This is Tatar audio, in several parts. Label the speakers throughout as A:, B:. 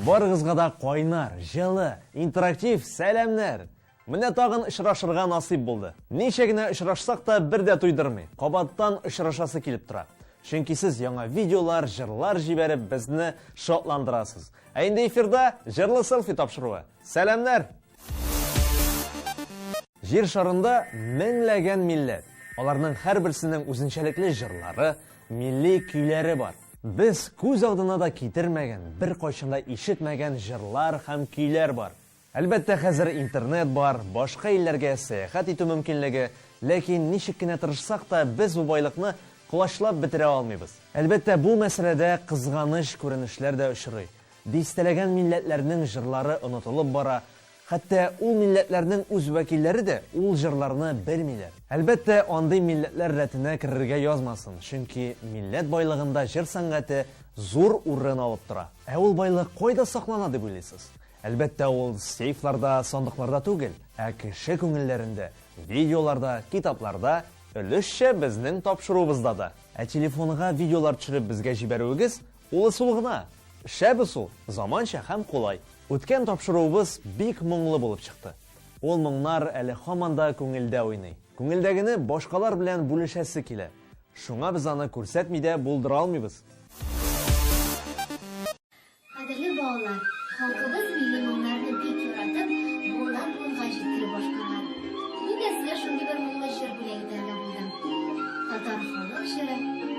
A: Барыгызга да кайнар, жылы, интерактив сәламнәр. Менә тагын очрашырга насыйп булды. Ничә генә очрашсак та бер дә туйдырмый. Кабаттан очрашасы килеп тора. Чөнки сез яңа видеолар, җырлар җибәреп безне шатландырасыз. Ә инде эфирда җырлы селфи тапшыруы. Сәламнәр. Җир шарында меңләгән милләт. Аларның һәрберсенең үзенчәлекле җырлары, милли көйләре бар. Без күз алдына да китермәгән, бер кайчанда ишетмәгән җырлар һәм көйләр бар. Әлбәттә, хәзер интернет бар, башка илләргә сәяхәт итү мөмкинлеге, ләкин ничек кенә тырышсак та без бу байлыкны кулачлап бетерә алмыйбыз. Әлбәттә, бу мәсьәләдә кызганыч күренешләр дә очрый. Дистәләгән милләтләрнең җырлары онытылып бара. Хәтта ул милләтләрнең үз вәкилләре дә ул җырларны белмиләр. Әлбәттә, андый милләтләр рәтенә керергә язмасын, чөнки милләт байлыгында җыр сәнгате зур урын алып тора. Ә ул байлык кайда саклана дип уйлыйсыз? Әлбәттә, ул сейфларда, сандыкларда түгел, ә кеше күңелләрендә, видеоларда, китапларда, өлешчә безнең тапшыруыбызда да. Ә телефонга видеолар төшереп безгә җибәрүегез ул сул гына. Шәбе сул, заманча һәм кулай. Үткән тапшыруыбыз бик моңлы булып чыкты. Ул моңнар әле һаманда күңелдә уйный. Күңелдәгене башкалар белән бүлешәсе килә. Шуңа без аны күрсәтми дә булдыра алмыйбыз.
B: Кадерле балалар, халкыбыз милли моңнарны бик яратып, буыннан буынга җиткереп башкарган. Мин дә сезгә шундый бер моңлы җыр бүләк итәргә булдым. Татар халык җыры "Хикәя".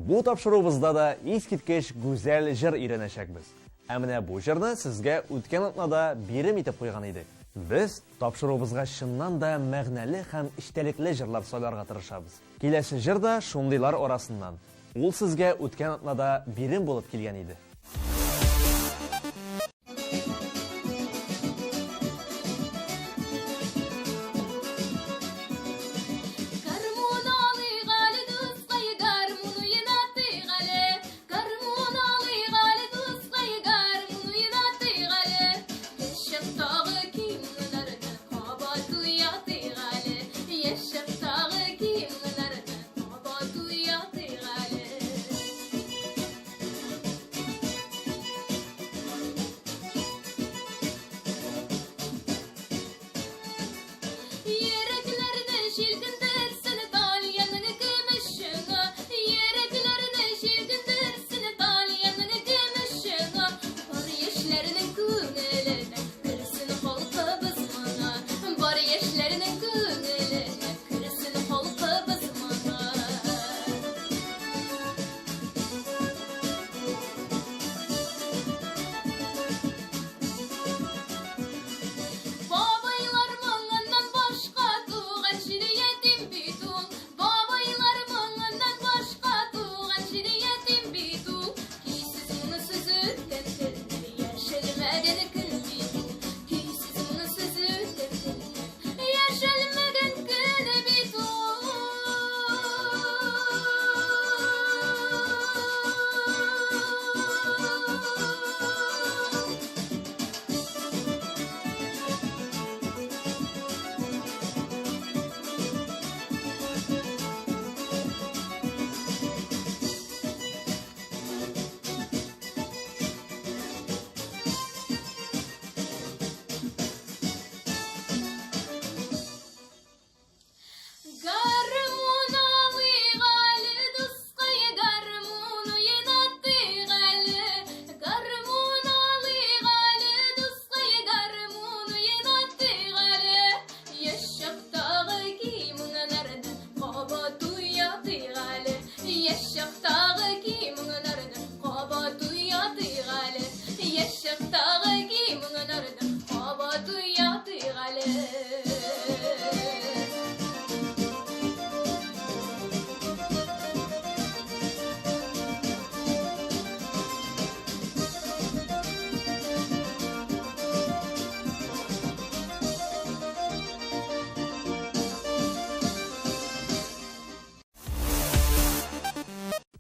A: Бу тапшыруыбызда да искиткеч гүзәл җыр өйрәнәчәкбез. Ә менә бу җырны сезгә үткән атнада бирем итеп куйган идек. Без тапшыруыбызга чыннан да мәгънәле һәм иштәлекле җырлар сайларга тырышабыз. Киләсе җыр да шундыйлар арасыннан. Ул сезгә үткән атнада бирем булып килгән иде.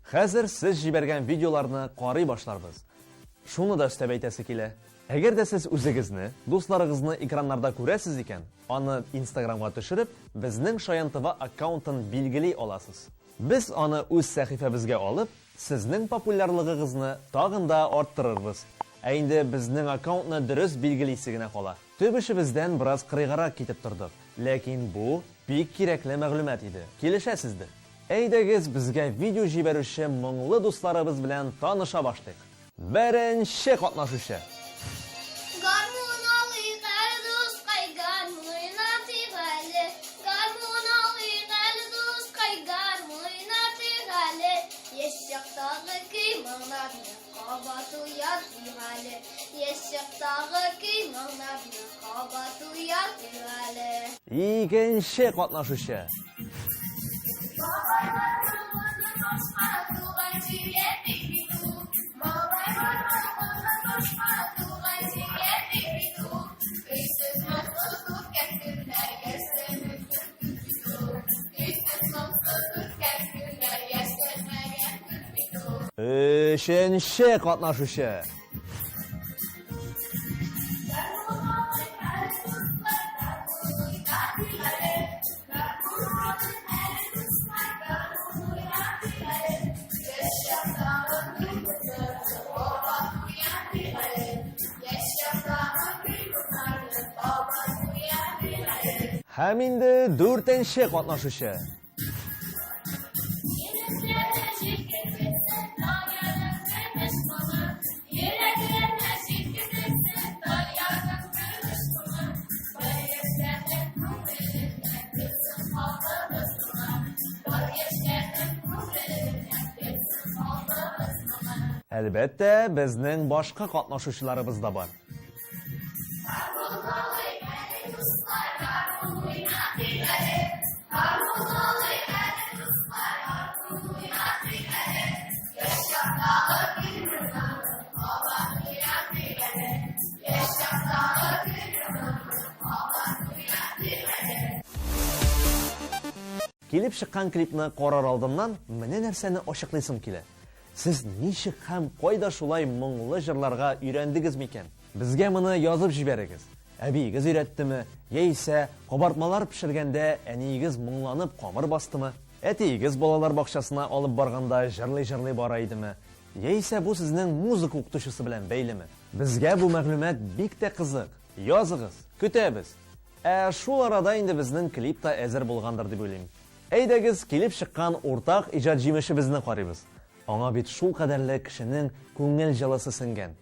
A: Хәзер сез җибәргән видеоларны карый башларбыз. Шуны да өстәп әйтәсе килә. Әгәр дә сез үзегезне, дусларыгызны экраннарда күрәсез икән, аны Instagramга төшереп, безнең Шаян ТВ аккаунтын билгели аласыз. Без аны үз сәхифәбезгә алып, сезнең популярлыгыгызны тагын да арттырырбыз. Ә инде безнең аккаунтны дөрес билгелисе генә кала. Төп эшебездән бераз кырыйгарак китеп тордык, ләкин бу бик кирәкле мәгълүмат иде. Килешәсездер. Әйдәгез безгә видео җибәрүче моңлы дусларыбыз белән таныша башлыйк. Беренче катнашучы. Икенче катнашучы. Üçüncü катнашучы. Һәм инде дүртенче катнашучы. Әлбәттә, безнең башка катнашучыларыбыз да бар. Килеп чыккан клипны карар алдымнан, менә нәрсәне ачыклыйсым килә. Сез ничек һәм кайда шулай моңлы җырларга өйрәндегез микән? Безгә моны язып җибәрегез. Әбиегез өйрәттеме, яисә кабартмалар пешергәндә әниегез моңланып камыр бастымы? Әтиегез балалар бакчасына алып барганда җырлый-җырлый бара идеме? Яисә бу сезнең музыка укытучысы белән бәйлеме? Безгә бу мәгълүмат бик тә кызык. Языгыз, көтәбез. Шул арада инде безнең клип та әзер булгандыр дип уйлыйм. Әйдәгез, килеп чыккан уртак иҗат җимешебезне карыйбыз. Аңа бит шул кадәрле кешенең күңел җылысы сеңгән.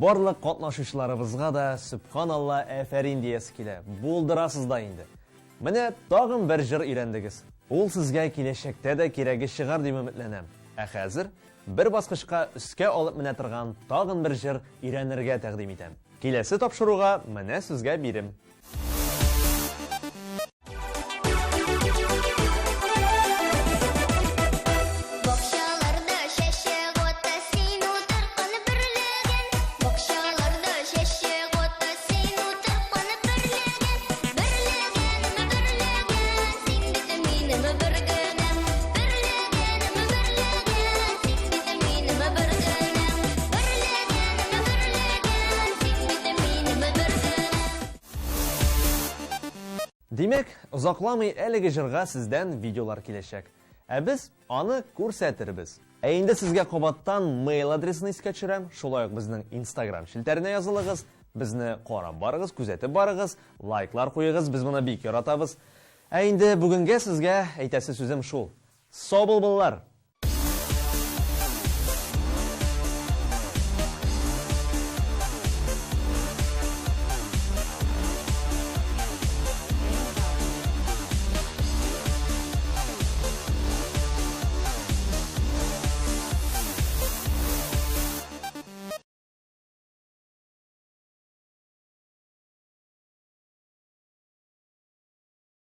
A: Барлык катнашучыларыбызга да Субханалла, әфәрин диясе килә. Булдырасыз да инде. Менә тагын бер җыр өйрәндегез. Ул сезгә киләчәктә дә кирәге чыгар дип өметләнәм. Ә хәзер бер баскычка өскә алып менә торган тагын бер җыр өйрәнергә тәкъдим итәм. Киләсе тапшыруга менә сезгә бирем. Димәк, озакламый әлеге җырга сездән видеолар киләчәк. Ә без аны күрсәтербез. Инде сезгә кабаттан мейл адресын искә төшерәм. Шулай ук безнең Instagram шилтәренә язылыгыз. Безне карап барыгыз, күзәтеп барыгыз, лайклар куегыз, без моны бик яратабыз. Инде бүгенгә сезгә әйтәсе сүзем шул. Сау булыгыз.